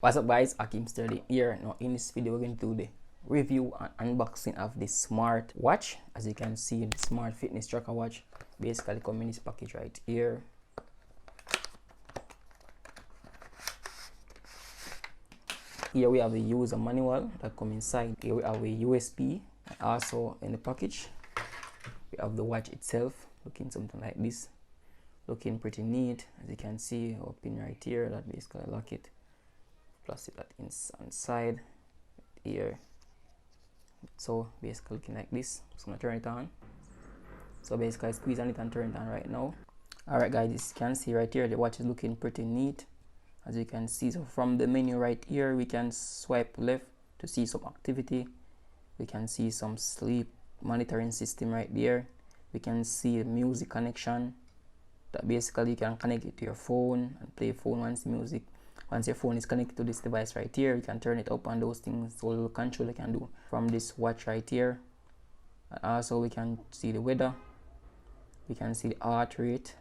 What's up guys, Ackeem Sturdy here. Now in this video we're going to do the review and unboxing of this smart watch. As you can see, the smart fitness tracker watch basically comes in this package right here. Here we have the user manual that comes inside. Here we have a USB, and also in the package we have the watch itself, looking something like this, looking pretty neat. As you can see, open right here, that basically lock it. Plus it that inside here, so basically looking like this. So I'm gonna turn it on. So basically I squeeze on it and turn it on right now. Alright guys, as you can see right here, the watch is looking pretty neat, as you can see. So from the menu right here, we can swipe left to see some activity. We can see some sleep monitoring system right there. We can see a music connection, that basically you can connect it to your phone and play phone music. Once your phone is connected to this device right here, you can turn it up and those things. So little control you can do from this watch right here. And also we can see the weather, we can see the heart rate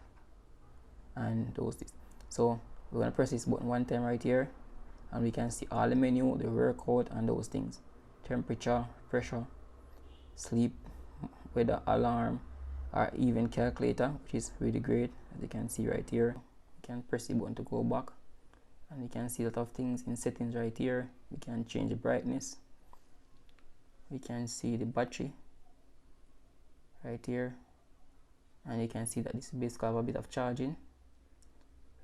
and those things. So we're gonna press this button one time right here, and we can see all the menu, the workout and those things: temperature, pressure, sleep, weather, alarm, or even calculator, which is really great. As you can see right here, you can press the button to go back, and you can see a lot of things in settings right here. We can change the brightness, we can see the battery right here, and you can see that this basically have a bit of charging.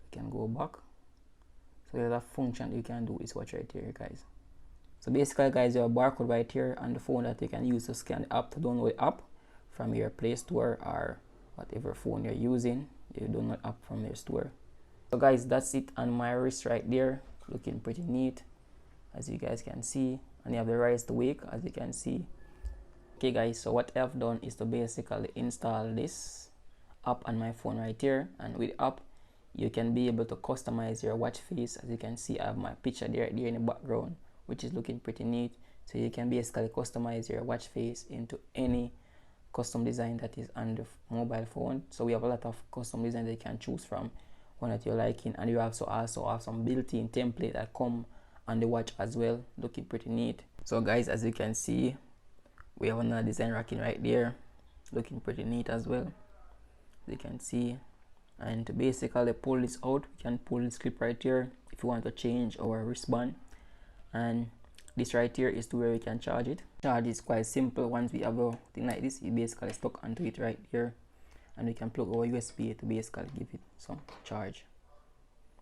We can go back. So there's a function that you can do with this watch right here guys. So basically guys, you have a barcode right here on the phone that you can use to scan the app, to download the app from your Play Store or whatever phone you're using. You download the app from your store. So guys, that's it on my wrist right there, looking pretty neat as you guys can see. And you have the rise to wake, as you can see. Okay guys, so what I've done is to basically install this app on my phone right here, and with the app you can be able to customize your watch face. As you can see, I have my picture there in the background, which is looking pretty neat. So you can basically customize your watch face into any custom design that is on the mobile phone. So we have a lot of custom design that you can choose from, one that you're liking, and you also have some built-in template that come on the watch as well, looking pretty neat. So guys, as you can see, we have another design racking right there, looking pretty neat as well, as you can see. And to basically pull this out, we can pull this clip right here if you want to change our wristband. And this right here is to where we can charge it. Charge is quite simple. Once we have a thing like this, you basically stuck onto it right here, and we can plug our USB to basically give it some charge.